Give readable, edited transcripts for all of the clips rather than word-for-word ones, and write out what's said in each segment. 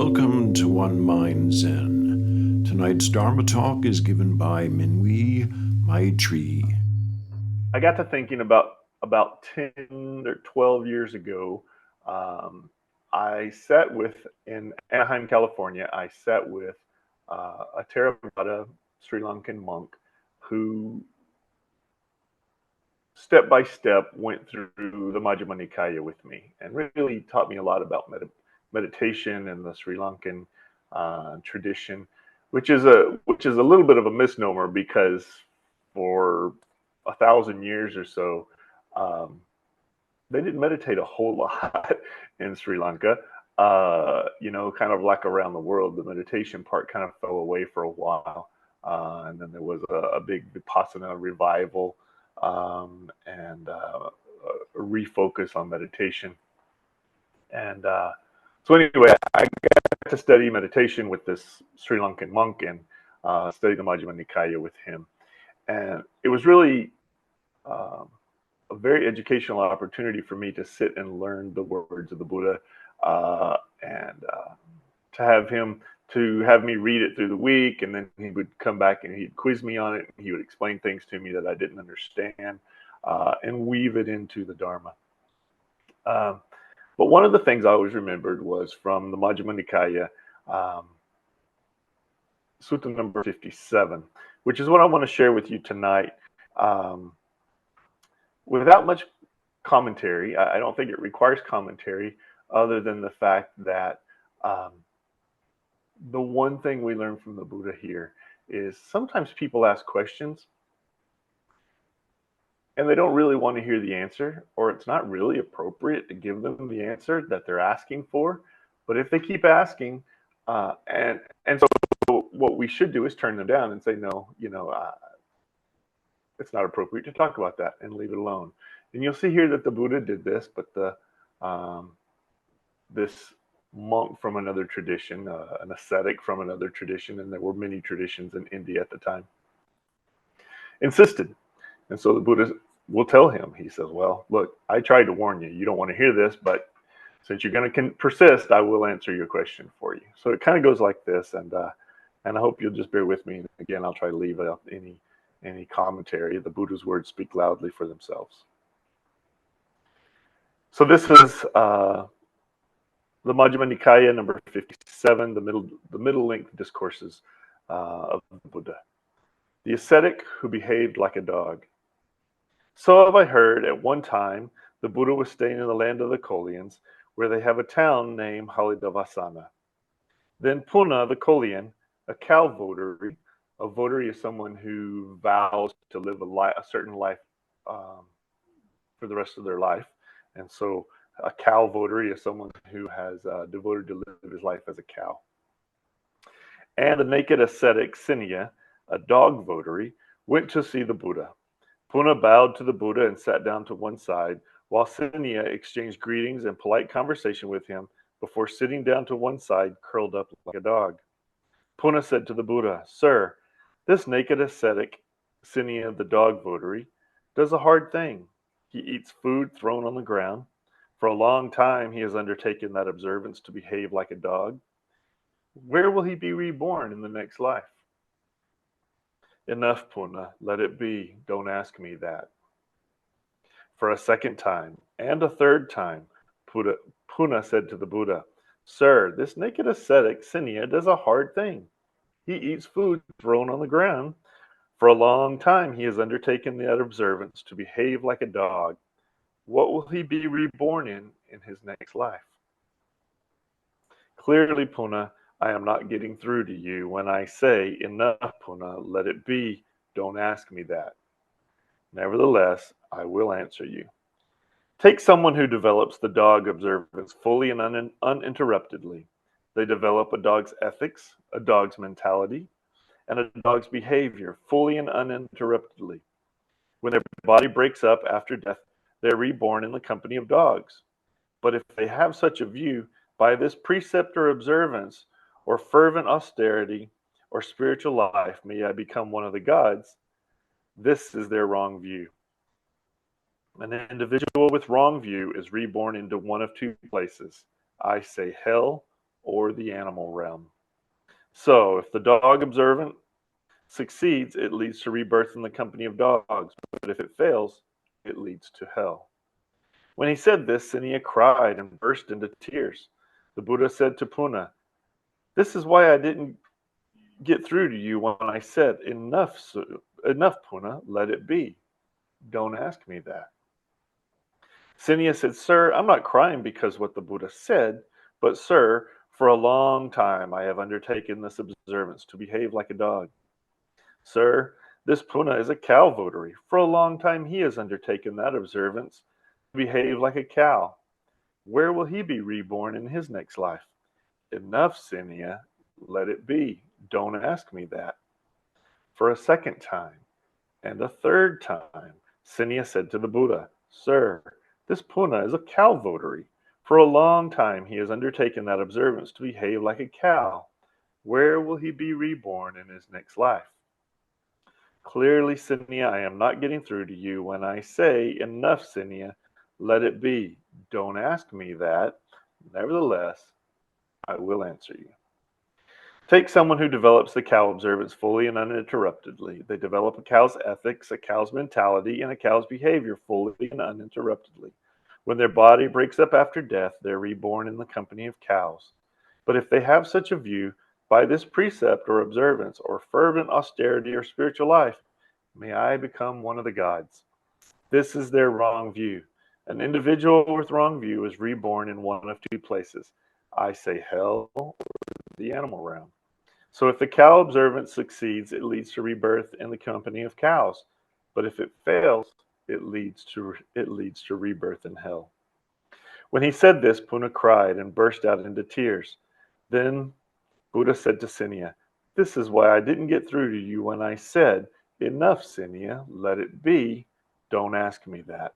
Welcome to One Mind Zen. Tonight's Dharma talk is given by Minwi Maitri. I got to thinking about 10 or 12 years ago. Um, I sat with in Anaheim, California. I sat with a Theravada Sri Lankan monk who step by step went through the Majjhima Nikaya with me and really taught me a lot about meditation and the Sri Lankan tradition, which is a little bit of a misnomer because for 1,000 years or so, um, they didn't meditate a whole lot in Sri Lanka. Kind of like around the world, the meditation part kind of fell away for a while. And then there was a big Vipassana revival and a refocus on meditation. And so, anyway, I got to study meditation with this Sri Lankan monk and study the Majjhima Nikaya with him. And it was really um, a very educational opportunity for me to sit and learn the words of the Buddha and to have me read it through the week, and then he would come back and he'd quiz me on it. And he would explain things to me that I didn't understand and weave it into the Dharma. Um, but one of the things I always remembered was from the Majjhima Nikaya, um, Sutta number 57, which is what I want to share with you tonight. Um, Without much commentary, I don't think it requires commentary other than the fact that um, the one thing we learn from the Buddha here is sometimes people ask questions and they don't really want to hear the answer, or it's not really appropriate to give them the answer that they're asking for. But if they keep asking, and so what we should do is turn them down and say, no, it's not appropriate to talk about that and leave it alone. And you'll see here that the Buddha did this, but the um, this monk from another tradition, an ascetic from another tradition, and there were many traditions in India at the time, insisted. And so the Buddha will tell him, he says, well, look, I tried to warn you. You don't want to hear this, but since you're going to persist, I will answer your question for you. So it kind of goes like this, and I hope you'll just bear with me. And again, I'll try to leave out any commentary. The Buddha's words speak loudly for themselves. So this is the Majjhima Nikaya number 57, the middle length discourses of the Buddha. The ascetic who behaved like a dog. So have I heard at one time the Buddha was staying in the land of the Kolians, where they have a town named Halidavasana. Then Puna, the Kolian, a cow votary. A votary is someone who vows to live a certain life um, for the rest of their life. And so a cow votary is someone who has devoted to live his life as a cow. And the naked ascetic, Sinya, a dog votary, went to see the Buddha. Puna bowed to the Buddha and sat down to one side, while Sinya exchanged greetings and polite conversation with him before sitting down to one side, curled up like a dog. Puna said to the Buddha, Sir, this naked ascetic, Sinya the dog votary, does a hard thing. He eats food thrown on the ground. For a long time he has undertaken that observance to behave like a dog. Where will he be reborn in the next life? Enough, Puna, let it be. Don't ask me that. For a second time and a third time, Puna said to the Buddha, Sir, this naked ascetic, Sinya, does a hard thing. He eats food thrown on the ground. For a long time he has undertaken that observance to behave like a dog. What will he be reborn in his next life? Clearly, Puna, I am not getting through to you when I say, Enough, Puna, let it be. Don't ask me that. Nevertheless, I will answer you. Take someone who develops the dog observance fully and uninterruptedly. They develop a dog's ethics, a dog's mentality, and a dog's behavior fully and uninterruptedly. When their body breaks up after death, they are reborn in the company of dogs. But if they have such a view, by this precept or observance, or fervent austerity, or spiritual life, may I become one of the gods, this is their wrong view. An individual with wrong view is reborn into one of two places. I say hell or the animal realm. So, if the dog observant succeeds, it leads to rebirth in the company of dogs, but if it fails, it leads to hell. When he said this, Sinia cried and burst into tears. The Buddha said to Puna, "This is why I didn't get through to you when I said, enough, Puna, let it be. Don't ask me that." Sinia said, "Sir, I'm not crying because what the Buddha said, but sir, for a long time I have undertaken this observance to behave like a dog. Sir, this Puna is a cow votary. For a long time he has undertaken that observance to behave like a cow. Where will he be reborn in his next life? Enough, Sinia, let it be. Don't ask me that." For a second time and a third time, Sinia said to the Buddha, "Sir, this Puna is a cow votary. For a long time he has undertaken that observance to behave like a cow. Where will he be reborn in his next life?" Clearly, Sinia, I am not getting through to you when I say, enough, Sinia, let it be. Don't ask me that. Nevertheless, I will answer you. Take someone who develops the cow observance fully and uninterruptedly. They develop a cow's ethics, a cow's mentality, and a cow's behavior fully and uninterruptedly. When their body breaks up after death, they're reborn in the company of cows. But if they have such a view, by this precept or observance or fervent austerity or spiritual life, may I become one of the gods. This is their wrong view. An individual with wrong view is reborn in one of two places. I say hell or the animal realm. So if the cow observance succeeds, it leads to rebirth in the company of cows. But if it fails, it leads to rebirth in hell. When he said this, Puna cried and burst out into tears. Then Buddha said to Sinia, "This is why I didn't get through to you when I said, enough, Sinia, let it be. Don't ask me that."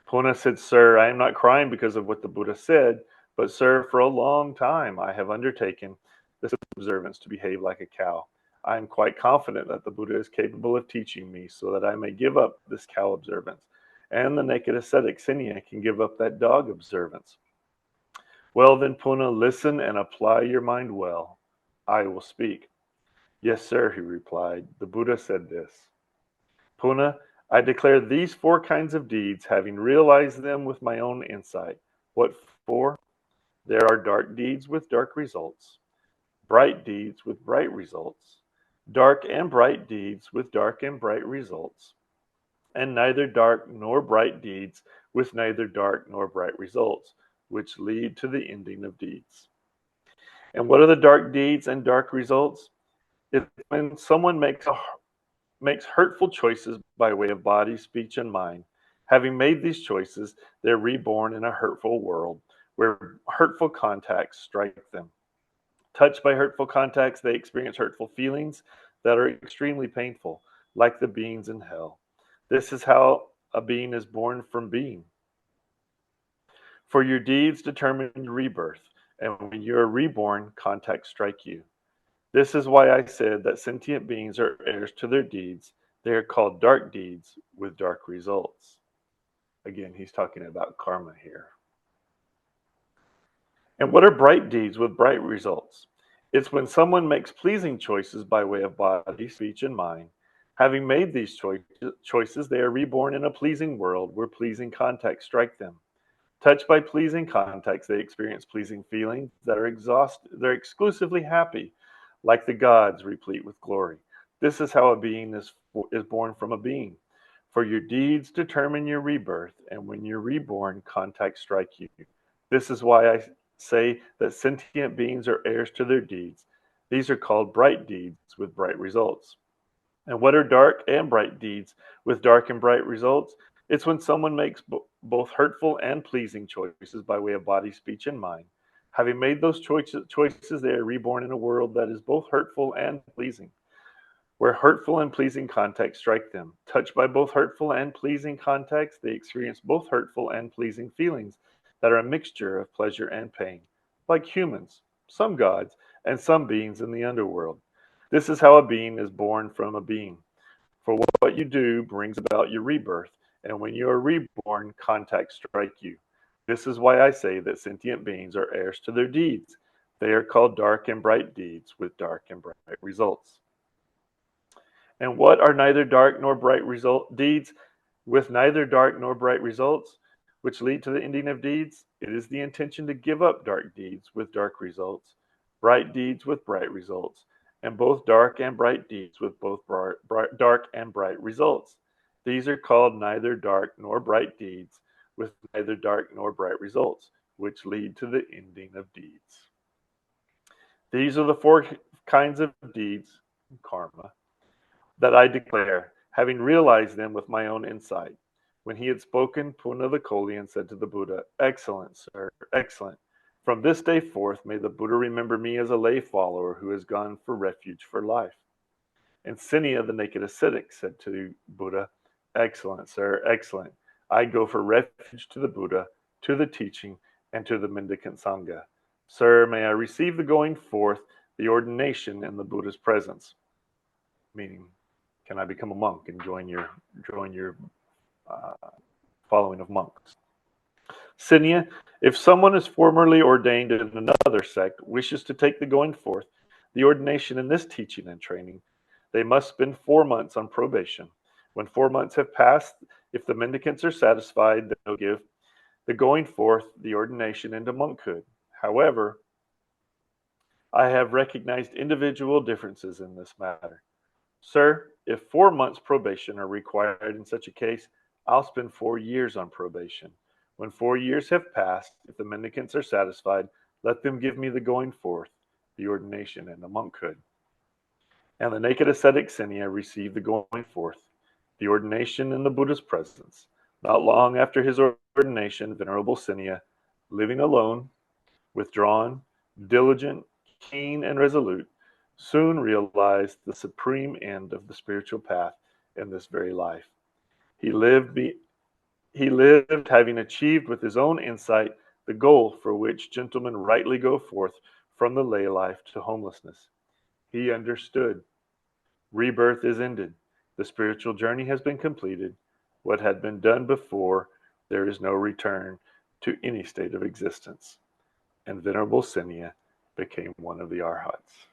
Puna said, "Sir, I am not crying because of what the Buddha said, but sir, for a long time I have undertaken this observance to behave like a cow. I am quite confident that the Buddha is capable of teaching me so that I may give up this cow observance, and the naked ascetic Sinia can give up that dog observance." Well then, Puna, listen and apply your mind well. I will speak. Yes, sir, he replied. The Buddha said this. Puna, I declare these four kinds of deeds, having realized them with my own insight. What for? There are dark deeds with dark results, bright deeds with bright results, dark and bright deeds with dark and bright results, and neither dark nor bright deeds with neither dark nor bright results, which lead to the ending of deeds. And what are the dark deeds and dark results? It's when someone makes hurtful choices by way of body, speech, and mind. Having made these choices, they're reborn in a hurtful world where hurtful contacts strike them. Touched by hurtful contacts, they experience hurtful feelings that are extremely painful, like the beings in hell. This is how a being is born from being. For your deeds determine your rebirth, and when you are reborn, contacts strike you. This is why I said that sentient beings are heirs to their deeds. They are called dark deeds with dark results. Again, he's talking about karma here. And what are bright deeds with bright results? It's when someone makes pleasing choices by way of body, speech, and mind. Having made these choices, they are reborn in a pleasing world where pleasing contacts strike them. Touched by pleasing contacts, they experience pleasing feelings that are they're exclusively happy, like the gods replete with glory. This is how a being is born from a being. For your deeds determine your rebirth, and when you're reborn, contacts strike you. This is why I say that sentient beings are heirs to their deeds. These are called bright deeds with bright results. And what are dark and bright deeds with dark and bright results? It's when someone makes both hurtful and pleasing choices by way of body, speech, and mind. Having made those choices, they are reborn in a world that is both hurtful and pleasing, where hurtful and pleasing contacts strike them. Touched by both hurtful and pleasing contacts, they experience both hurtful and pleasing feelings that are a mixture of pleasure and pain, like humans, some gods, and some beings in the underworld. This is how a being is born from a being. For what you do brings about your rebirth, and when you are reborn, contacts strike you. This is why I say that sentient beings are heirs to their deeds. They are called dark and bright deeds with dark and bright results. And what are neither dark nor bright deeds with neither dark nor bright results, which lead to the ending of deeds? It is the intention to give up dark deeds with dark results, bright deeds with bright results, and both dark and bright deeds with both dark and bright results. These are called neither dark nor bright deeds with neither dark nor bright results, which lead to the ending of deeds. These are the four kinds of deeds, karma, that I declare, having realized them with my own insight. When he had spoken, Puna the Kolian said to the Buddha, "Excellent, sir, excellent. From this day forth, may the Buddha remember me as a lay follower who has gone for refuge for life." And Sinia, the naked ascetic, said to Buddha, "Excellent, sir, excellent. I go for refuge to the Buddha, to the teaching, and to the mendicant Sangha. Sir, may I receive the going forth, the ordination in the Buddha's presence." Meaning, can I become a monk and join your following of monks? Sinia, if someone is formerly ordained in another sect wishes to take the going forth, the ordination in this teaching and training, they must spend 4 months on probation. When 4 months have passed, if the mendicants are satisfied, they'll give the going forth, the ordination into monkhood. However, I have recognized individual differences in this matter. Sir, if 4 months probation are required in such a case, I'll spend 4 years on probation. When 4 years have passed, if the mendicants are satisfied, let them give me the going forth, the ordination, and the monkhood. And the naked ascetic Sinia received the going forth, the ordination in the Buddha's presence. Not long after his ordination, Venerable Sinia, living alone, withdrawn, diligent, keen, and resolute, soon realized the supreme end of the spiritual path in this very life. He lived having achieved with his own insight the goal for which gentlemen rightly go forth from the lay life to homelessness. He understood. Rebirth is ended. The spiritual journey has been completed. What had been done before, there is no return to any state of existence. And Venerable Sinia became one of the Arhats.